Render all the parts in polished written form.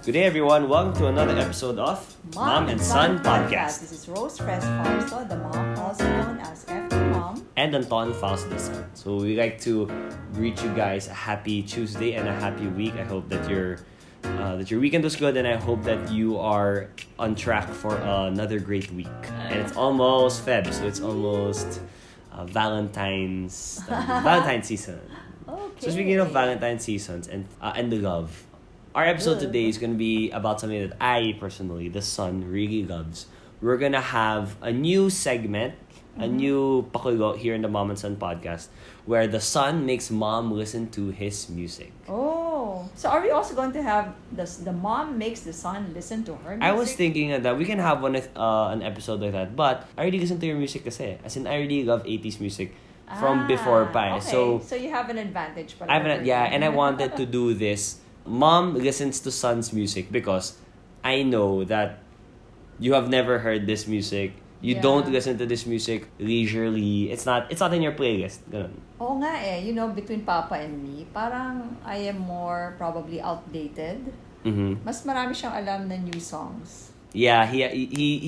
Good day, everyone. Welcome to another episode of Mom and Son Podcast. This is Rose Fausto, the mom, also known as FD Mom. And Anton Fausto, the son. So we like to greet you guys a happy Tuesday and a happy week. I hope that your weekend was good, and I hope that you are on track for another great week. And it's almost Feb, so it's almost Valentine's season. Okay. So speaking of Valentine's seasons and the love, our episode today is going to be about something that I personally, the son, really loves. We're going to have a new segment, a new pakulo here in the Mom and Son podcast, where the son makes mom listen to his music. Oh, so are we also going to have the mom makes the son listen to her music? I was thinking that we can have an episode like that, but I already listen to your music kasi. As in, I really love 80s music from before pa. Okay. So you have an advantage. And I wanted to do this. Mom listens to son's music because I know that you have never heard this music. You don't listen to this music leisurely. It's not in your playlist. Ganun. Oo nga eh. You know, between Papa and me, parang I am more probably outdated. Mm-hmm. Mas marami siyang alam na new songs. Yeah, he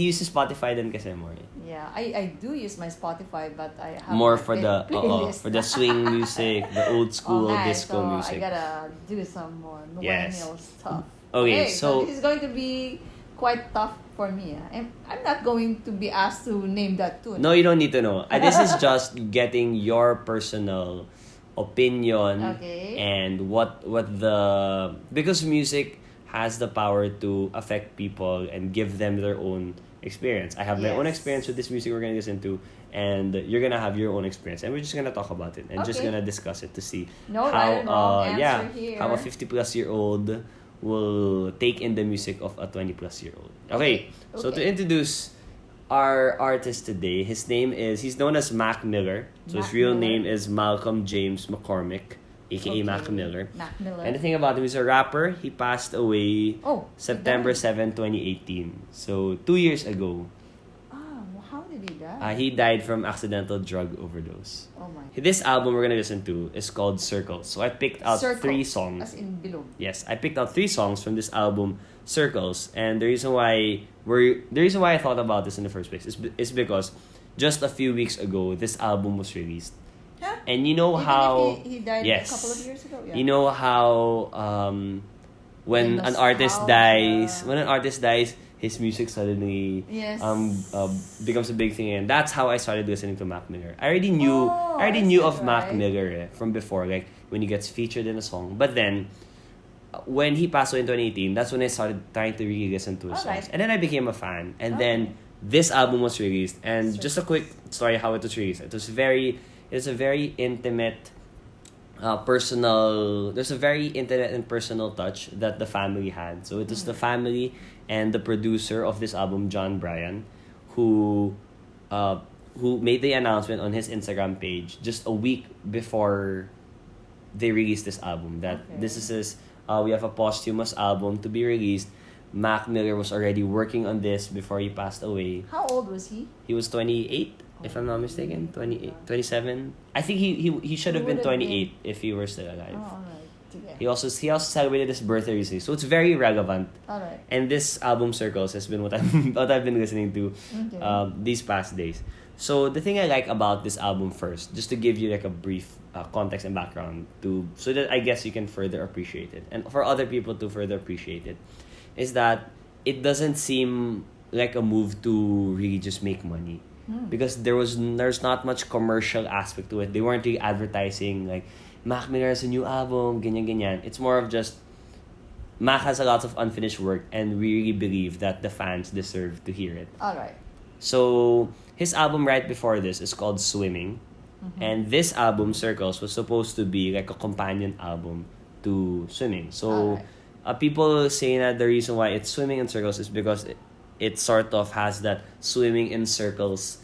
uses Spotify din kasi more. Yeah, I do use my Spotify, but I have more for the playlist. for the swing music, the old school disco so music. I gotta do some more millennial stuff. Okay, so this is going to be quite tough for me. I'm not going to be asked to name that tune. No, you don't need to know. This is just getting your personal opinion and what the because music has the power to affect people and give them their own experience. I have my own experience with this music we're gonna listen to, and you're gonna have your own experience, and we're just gonna talk about it and just gonna discuss it to see how how a 50-plus-year-old will take in the music of a 20-plus-year-old. Okay, so to introduce our artist today, he's known as Mac Miller. So his real name is Malcolm James McCormick, aka Mac Miller. And the thing about him, he's a rapper. He passed away September 7, 2018. So 2 years ago. How did he die? He died from accidental drug overdose. Oh my. This album we're gonna listen to is called Circles. So I picked out 3 songs. As in below. Yes, I picked out 3 songs from this album, Circles. And the reason why I thought about this in the first place is because just a few weeks ago this album was released. Huh? And you know how he died a couple of years ago. Yeah. You know how when an artist dies, his music suddenly becomes a big thing, and that's how I started listening to Mac Miller. I already knew of Mac Miller from before, like when he gets featured in a song. But then when he passed away in 2018, that's when I started trying to really listen to his songs, and then I became a fan. And then this album was released, and just a quick story how it was released. It's a very intimate, personal. There's a very intimate and personal touch that the family had. So it was the family and the producer of this album, John Bryant, who made the announcement on his Instagram page just a week before they released this album. That this is we have a posthumous album to be released. Mac Miller was already working on this before he passed away. How old was he? He was 28. If I'm not mistaken, 28, 27. I think he should have been 28 if he were still alive. Oh, alright. He also celebrated his birthday recently, so it's very relevant. Alright. And this album Circles has been what I've been listening to these past days. So the thing I like about this album first, just to give you like a brief context and background so that I guess you can further appreciate it, and for other people to further appreciate it, is that it doesn't seem like a move to really just make money. Because there's not much commercial aspect to it. They weren't really advertising like Mac Miller has a new album, ganyan. It's more of just Mac has a lot of unfinished work, and we really believe that the fans deserve to hear it. Alright. So his album right before this is called Swimming, and this album Circles was supposed to be like a companion album to Swimming. So people say that the reason why it's Swimming in Circles is because it sort of has that swimming in circles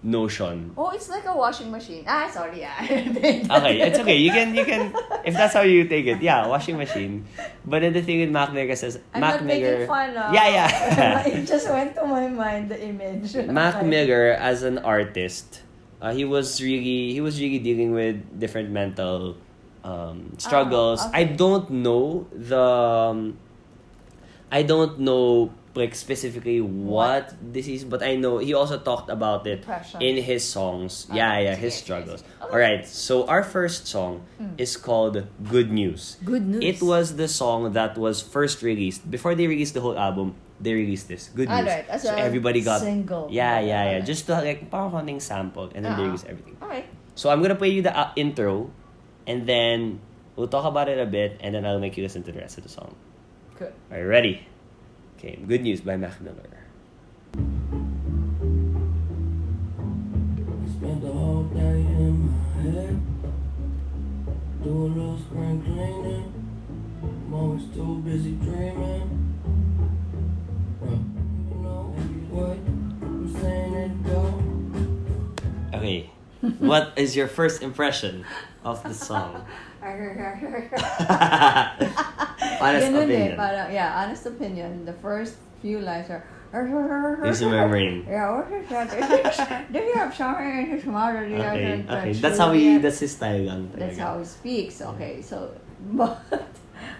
notion. Oh, it's like a washing machine. Sorry. Okay, it's okay. You can if that's how you take it. Yeah, washing machine. But then the thing with Mac Miller says making fun of. Yeah. It just went to my mind, the image. Mac Miller as an artist, he was really dealing with different mental struggles. okay. I don't know like specifically what this is, but I know he also talked about it Depression. in his songs. Okay, Yeah, his sige, struggles. sige. Okay. All right, so our first song is called Good News. Good News. It was the song that was first released before they released the whole album. They released this Good News. Alright, as so a everybody got single. Yeah. Alright. Just to like parang konting sample, and then they Uh-huh. released everything. Okay. So I'm gonna play you the intro, and then we'll talk about it a bit, and then I'll make you listen to the rest of the song. Good. Are you ready? Okay, Good News by Mac Miller. Spent the whole day in my head. Do a little spring cleaning. I'm always too busy dreaming. You know what I'm saying it go. Okay, what is your first impression of the song? Honest Ganun opinion. Parang, honest opinion. The first few lines are... He's remembering. Yeah, what is that? Do you have something in his mouth? Or do you Okay, have okay. that That's how sugar? that's his style lang. That's talaga. how he speaks. Okay, so... But...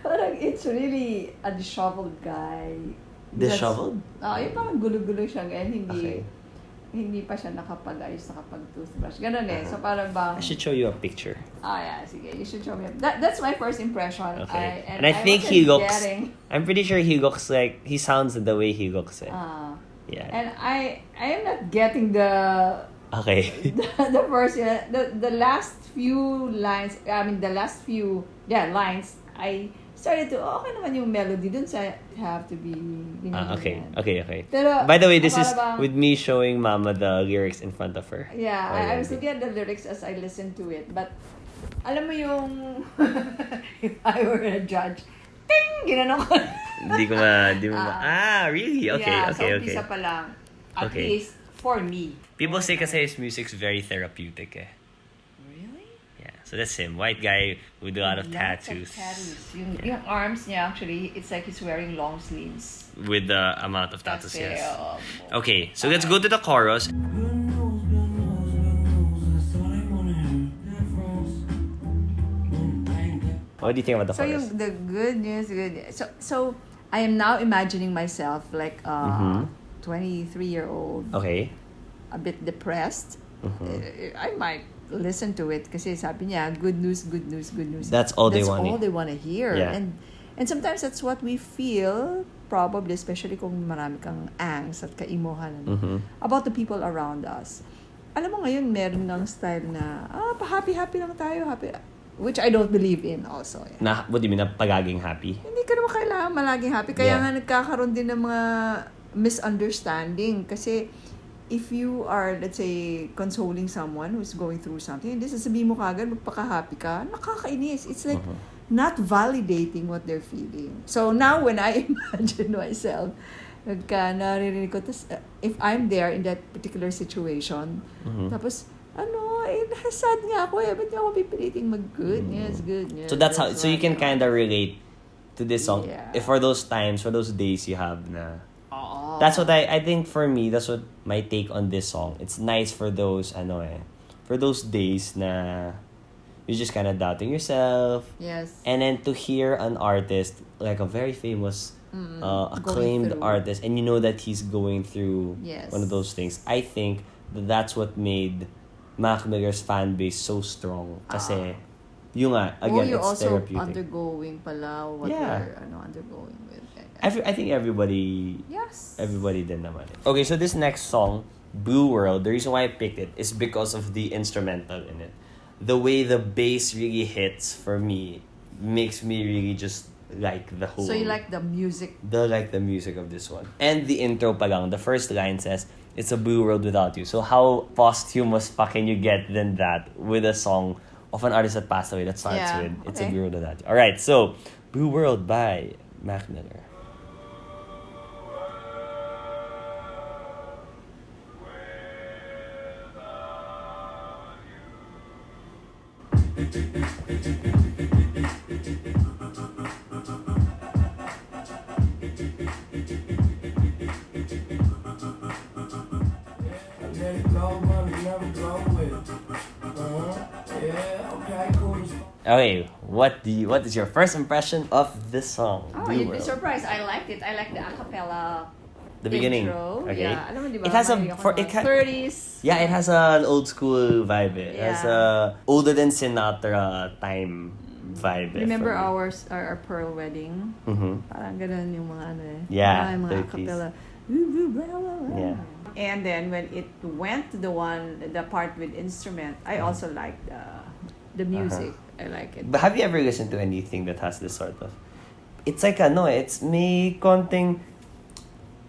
Parang it's really a disheveled guy. Disheveled? Yung parang gulo-gulo siya. Ngayon, Okay. hindi pa siya nakapag-ayos, nakapag-toothbrush. Ganun So parang bang... I should show you a picture. Yeah, sige. You should show me. That's my first impression. Okay. And I think he wasn't looks. getting- I'm pretty sure he looks like he sounds the way he looks. Yeah. And I am not getting the Okay. the first the last few lines. I mean the last few lines. I started to okay naman yung melody dun sa have to be. Okay. Pero, By the way, this is para bang- with me showing Mama the lyrics in front of her. Yeah, I was Already. looking at the lyrics as I listened to it. But, alam mo yung, if I were a judge, ting! Ginanong ko. Di mo really? Okay. So umpisa pa lang. At Okay. least, for me. People say kasi his music's very therapeutic Really? Yeah. So that's him. White guy with a lot of Lots tattoos. Of tattoos. Yung arms niya, actually, it's like he's wearing long sleeves. With the amount of tattoos, Kasi, yes. Okay, so let's go to the chorus. Good news, good news, good news. That's all they wanna hear. Difference. I ain't got What do you think about the So chorus? yung the good news. So I am now imagining myself like a 23-year-old, Okay. a bit depressed. I might listen to it kasi sabi niya, good news, good news, good news. That's all they That's want. all they want to hear. Yeah. And sometimes that's what we feel, probably, especially kung marami kang angst at kaimuhan about the people around us. Alam mo ngayon, meron ng style na, pa-happy-happy lang tayo, happy. Which I don't believe in also. Yeah. What do you mean? Na pagaging happy? Hindi ka naman kailangan malaging happy. Kaya Yeah. nga nagkakaroon din ng mga misunderstanding. Kasi if you are, let's say, consoling someone who's going through something, hindi sasabihin mo kagad, magpaka-happy ka, nakakainis. It's like not validating what they're feeling. So now when I imagine myself, nagka naririnig ko, if I'm there in that particular situation, tapos, sad nga ako ba't niya ako pipiliting mag-good news, good news. So that's how. So you can kind of relate to this song. Yeah. If for those times, for those days you have na. Oo. That's what I think for me. That's what my take on this song. It's nice for those for those days na you're just kind of doubting yourself. Yes. And then to hear an artist like a very famous, acclaimed through. artist, and you know that he's going through Yes. one of those things. I think that's what made Mac Miller's fan base so strong. Kasi, yung nga, again, you're it's also therapeutic. undergoing pala what Yeah. you're undergoing with. I think everybody Yes. din naman. Okay, so this next song, Blue World, the reason why I picked it is because of the instrumental in it. The way the bass really hits for me makes me really just like the whole. So you like the music? The music of this one. And the intro pa lang, the first line says, "It's a blue world without you." So how posthumous pa can you get than that with a song of an artist that passed away that starts with "It's a okay. blue world without you." All right, so Blue World by Mac Miller. let it go, but it never go with it. Yeah, okay, cool as fuck. Okay, what is your first impression of this song? Oh, Blue you'd be World? surprised. I liked it. I like the acapella The beginning. intro. Okay. Yeah, alam mo, di ba? It has a Mahilig ako for sa it mga 30s. Yeah, it has an old school vibe. It has Yeah. a older than Sinatra time vibe. Remember for me. our Pearl wedding? Mhm. Parang ganun yung mga ano eh. Yeah, Yung mga 30s. acapella. Yeah. And then when it went to the part with instrument, I also like the music. I like it. But have you ever listened to anything that has this sort of? It's like it's may konting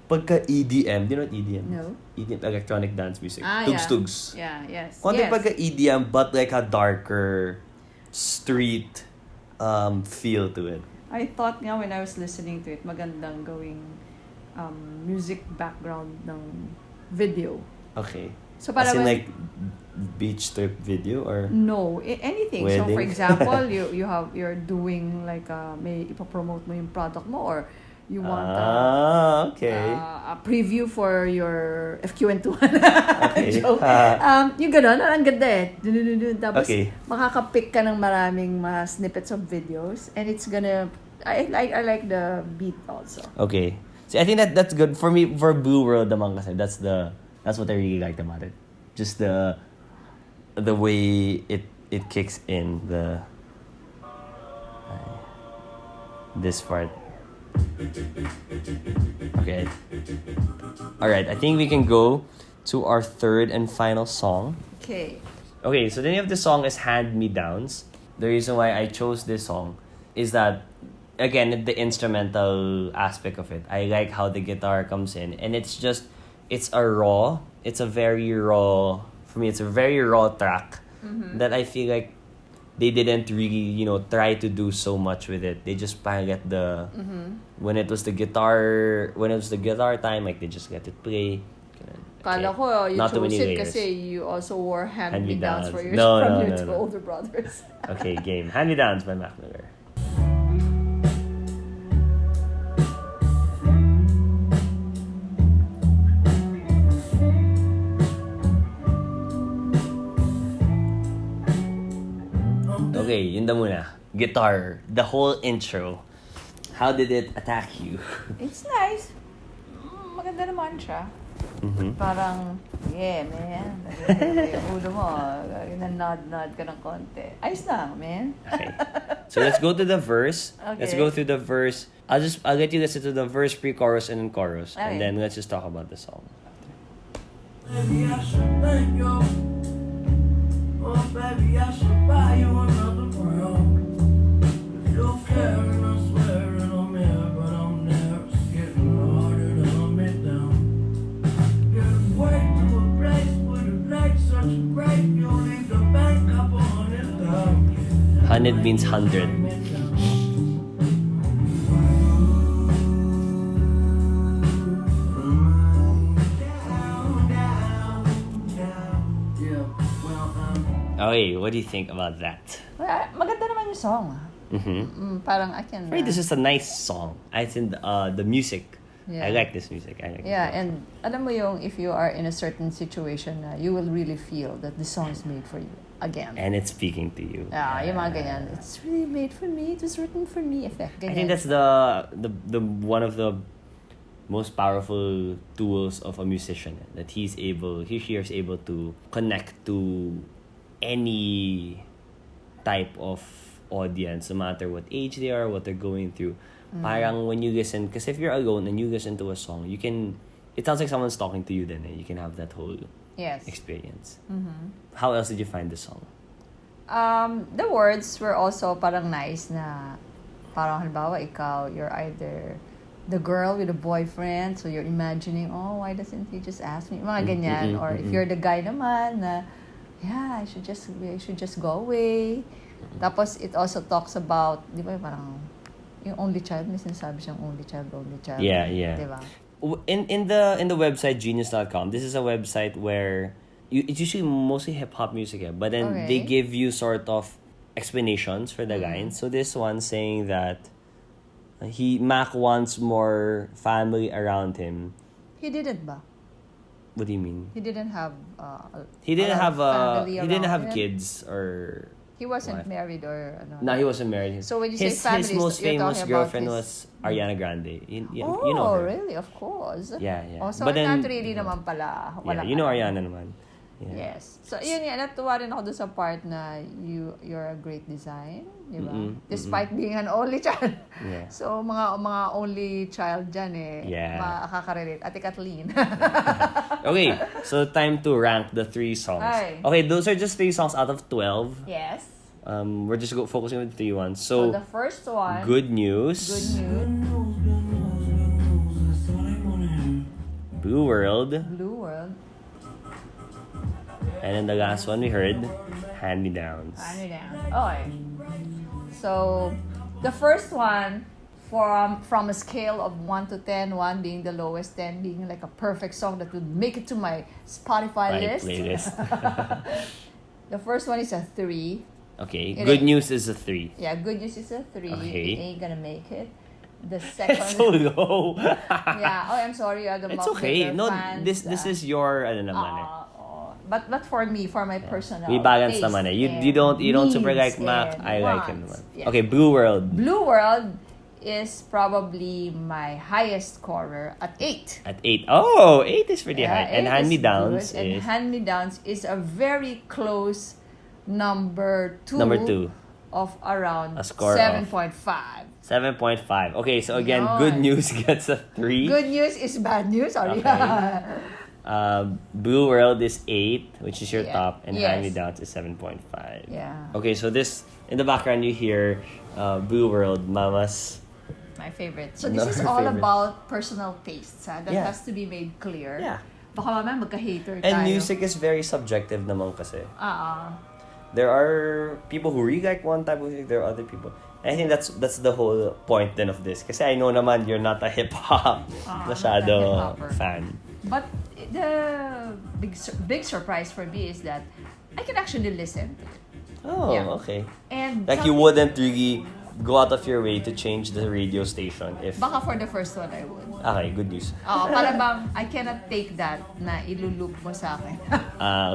pagka EDM. Do you know what EDM is? No. EDM, electronic dance music. Ah, Tugs-tugs. Yeah, yes. Konting Yes. pagka EDM, but like a darker street feel to it. I thought nga when I was listening to it, magandang gawing music background ng video. Okay. So As para in when- like beach trip video or No, anything. So for Wedding? example, you're doing like may ipopromote mo yung product mo, or you want okay. a preview for your FQN2. Okay. Joke. Yung gano'n, ang ganda eh. Dun. Tapos Okay. makakapick ka ng maraming mga snippets of videos, and it's gonna I like the beat also. Okay. See, I think that's good for me. For Blue World naman kasi that's what I really liked about it. Just the way it kicks in this part. Okay. All right. I think we can go to our third and final song. Okay. Okay, so the name of the song is Hand Me Downs. The reason why I chose this song is that, again, the instrumental aspect of it. I like how the guitar comes in, and it's a very raw, for me, it's a very raw track that I feel like they didn't really, try to do so much with it. They just parang get when it was the guitar time, like they just let it play. Kala ko you Not too chose many it layers. kasi you also wore Hand-me-downs. hand-me-downs for your No. older brothers. Okay, game. Hand Me Downs by Mac Miller. Okay, yun na muna. Guitar. The whole intro. How did it attack you? It's nice. Maganda naman siya. Parang, yeah, man. Yung ulo mo, nod ka ng konti. Ayos lang, man. Okay. So let's go to the verse. Let's Okay. go through the verse. I'll let you listen to the verse, pre-chorus, and then chorus. Okay. And then let's just talk about the song. Baby, I should thank you. Oh, baby, I should buy you another round. You're caring, I swear, and I'm here, but I'm there. It's getting harder to hold me down. Get away to a place where the lights are so bright. You leave the bank up 100 down. 100 means 100. Okay, what do you think about that? Maganda naman yung song. Parang I can... Right, this is a nice song. I think the music. Yeah. I like this music. Yeah, and alam mo yung if you are in a certain situation, you will really feel that the song is made for you again. And it's speaking to you. Yeah, yung mga ganyan. It's really made for me. It was written for me. Effect. Ganyan. I think that's the one of the most powerful tools of a musician, that he is able to connect to any type of audience, no matter what age they are, what they're going through. Parang when you listen, because if you're alone and you listen to a song, it sounds like someone's talking to you then, you can have that whole Yes. experience. How else did you find the song? The words were also parang nice na parang halimbawa you're either the girl with a boyfriend, so you're imagining, oh, why doesn't he just ask me? Mga ganyan. Or if you're the guy naman na, yeah, I should just go away. Tapos it also talks about, di ba, parang yung only child, may sinasabi siyang only child. Yeah. Di ba? In the website genius.com, this is a website where it's usually mostly hip-hop music, but then they give you sort of explanations for the lines. So this one saying that Mac wants more family around him. He didn't ba? What do you mean? He didn't have He didn't have family he didn't around have him? kids or He wasn't wife. married or ano. No, he wasn't married. So when you say families, his most you're famous talking about girlfriend his- was Ariana Grande. You Oh, know her. really? Of course. Yeah, yeah. Oh, so But then- not really naman pala. Yeah, Walang you know alam. Ariana naman. Yeah. Yes. So, yun nga, natuwa rin ako doon sa part na you're a great design, di ba? Despite being an only child. Yeah. So, mga only child dyan Yeah. makaka-relate. Ate Kathleen. Okay, so time to rank the 3 songs. Ay. Okay, those are just 3 songs out of 12. Yes. We're just focusing on the 3 ones. So, So, the first one, Good News, Good News, That's all they wanna hear. Blue World, Blue World, and then the last one we heard, Hand Me Downs. ano na? Okay. So, the first one, from a scale of 1 to 10, 1 being the lowest, 10 being like a perfect song that would make it to my Spotify My list. playlist. The first one is a 3. Okay, It Good is- News is a 3. Yeah, Good News is a 3. Okay. It ain't gonna make it. The second, It's so low. yeah. Oh, I'm sorry, the It's okay. Mockmaker No, fans, this is your ano naman eh. but for me, for my personal We balance taste naman eh. and You don't super like needs Mac. and I like him wants. naman. Yeah. Okay, Blue World Blue World is probably my highest scorer at 8. at 8. Oh, 8 is pretty Yeah, high. And 8 Hand Me is Downs good. And is Hand Me Downs is a very close number 2. number 2. Of around A score of 7.5. 7.5. Okay, so again, Yun. Good News gets a 3. Good news is bad news. Sorry. Okay. Blue World is 8, which is your Yeah. top, and Yes. Hand Me Downs is 7.5. Yeah. Okay, so this in the background you hear Blue World, Mama's. My favorite. So No, this is her all favorite. about personal tastes. That Yeah. has to be made clear. Yeah. Baka mamaya magka-hater tayo. And music is very subjective naman kasi. Ah. There are people who really like one type of music, there are other people. I think that's the whole point then of this. Kasi I know naman you're not a hip-hop masyado not a hip-hopper. fan. But the big surprise for me is that I can actually listen to it. Oh, Yeah. okay. And Like you something- wouldn't really go out of your way to change the radio station if... Baka for the first one I would. Okay, good news. Para bang I cannot take that na ilulup mo sa akin.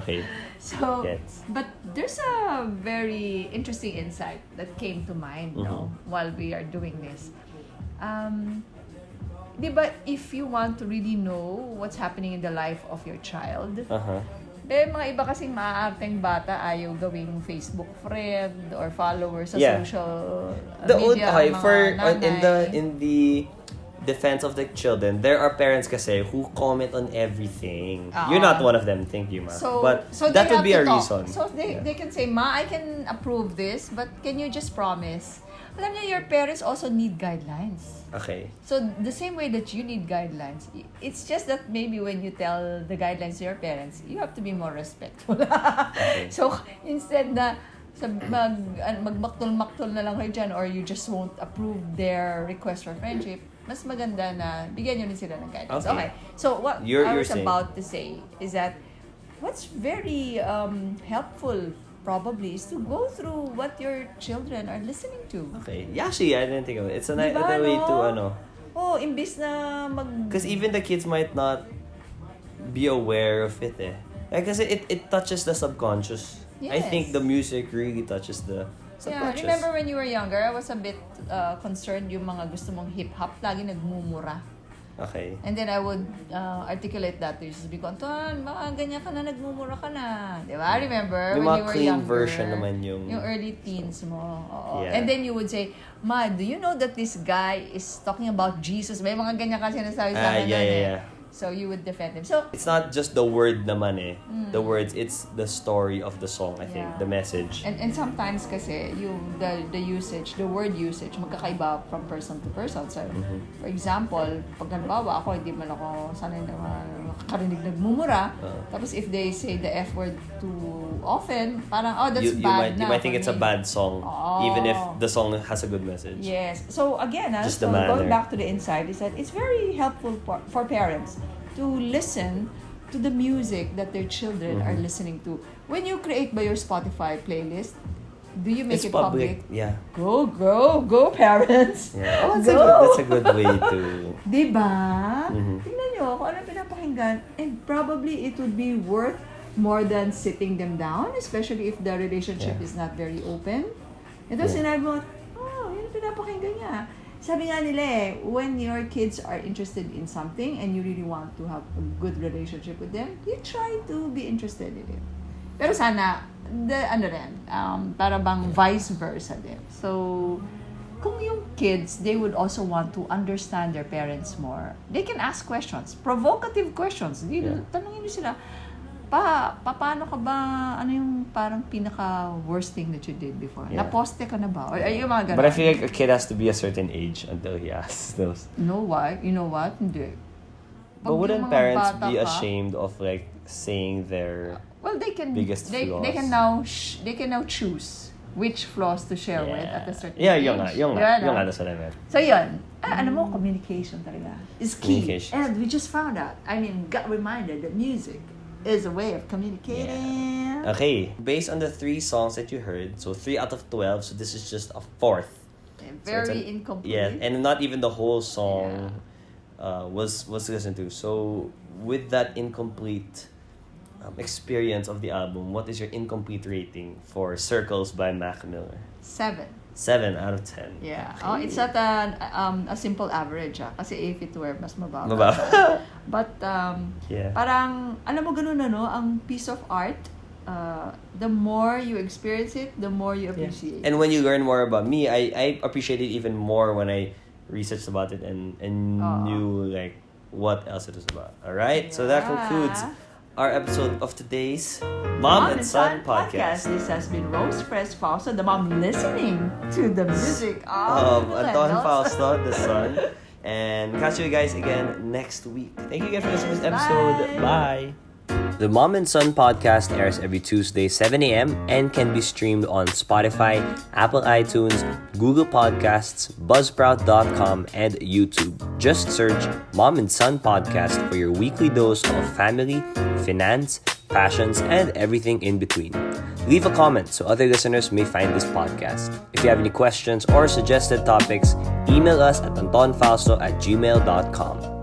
Okay. So, Gets. but there's a very interesting insight that came to mind while we are doing this. Di ba, if you want to really know what's happening in the life of your child, Uh-huh. mga iba kasing maaarteng bata ayaw gawing Facebook friend or follower sa Yeah. social Okay, media. mga for nanay. in the defense of the children, there are parents kasi who comment on everything. You're not one of them, thank you, ma. But so that they would have be to a talk. reason. So they can say, Ma, I can approve this, but can you just promise? Alam niyo, your parents also need guidelines. Okay. So the same way that you need guidelines, it's just that maybe when you tell the guidelines to your parents, you have to be more respectful. So instead na magmaktol-maktol na lang kayo dyan or you just won't approve their request for friendship, mas maganda na bigyan nyo rin sila ng guidance. Okay. So what You're I was saying- about to say is that what's very helpful probably is to go through what your children are listening to. Okay. Yeah, actually, I didn't think of it. It's Diba, another way to, no? Imbis na Because even the kids might not be aware of it eh. Because it touches the subconscious. I Yes. think the music really touches the Yeah, subconscious. remember when you were younger, I was a bit concerned yung mga gusto mong hip-hop, lagi nagmumura. Okay. And then I would articulate that to you. Sabi ko, Anton, baka ganyan ka na, nagmumura ka na. Di ba? Remember Yung when mga you were clean younger? version naman yung early teens mo. Oo. Yeah. And then you would say, Ma, do you know that this guy is talking about Jesus? May mga ganyan ka sinasabi sa akin yeah, nun yeah, eh. yeah. So you would defend him. So, It's not just the word naman eh. The words, it's the story of the song, I think. Yeah. The message. and sometimes kasi yung the usage, the word usage magkakaiba from person to person. So, for example, pag halimbawa ako hindi man ako sanay na makakarinig nagmumura, tapos if they say the F word too often, parang that's bad you might think for it's a me. bad song, Oo. even if the song has a good message. Yes. So again, Just so the manner. going back to the inside is that it's very helpful for parents to listen to the music that their children are listening to. When you create by your Spotify playlist, do you make It's it public? Yeah. Go, parents! Yeah. Oh, Go! that's a good way to... Diba? Mhm. Tingnan nyo kung ano pinapakinggan and probably it would be worth more than sitting them down, especially if the relationship is not very open. Ito sinabi mo, yun pinapakinggan niya. Sabi nga nila when your kids are interested in something and you really want to have a good relationship with them, you try to be interested in it. Pero sana, para bang vice versa din. So, kung yung kids, they would also want to understand their parents more, they can ask questions, provocative questions. Tanungin nyo sila, paano ka ba, ano yung parang pinaka-worst thing that you did before? Naposte ka na ba? Or yung mga ganun. But I feel like a kid has to be a certain age until he asks those. No, why? You know what? Hindi. But wouldn't parents be ashamed of like saying their biggest flaws? They can now choose which flaws to share with at a certain age. Yung nga, that's what I meant. So yun, ano mo, communication talaga is key. And we just found out, got reminded that music is a way of communicating. Yeah. Okay, based on the 3 songs that you heard, so 3 out of 12, so this is just a 4th. Very incomplete. Yeah, and not even the whole song was listened to. So with that incomplete experience of the album, what is your incomplete rating for Circles by Mac Miller? 7. 7 out of 10. Yeah. Oh, it's not a simple average kasi if it were mas mababa. But parang alam mo ganun ang piece of art, the more you experience it, the more you appreciate. And when you learn more about me, I appreciate it even more when I researched about it and knew like what else it was about. All right? So that concludes our episode of today's Mom and Son podcast. This has been Rose Fresh Fausto, the mom listening to the music of Anton Fausto, the son. And catch you guys again next week. Thank you again for listening to this episode. Bye. The Mom and Son podcast airs every Tuesday, 7 a.m. and can be streamed on Spotify, Apple iTunes, Google Podcasts, Buzzsprout.com, and YouTube. Just search Mom and Son podcast for your weekly dose of family, finance, passions, and everything in between. Leave a comment so other listeners may find this podcast. If you have any questions or suggested topics, email us at antonfausto@gmail.com.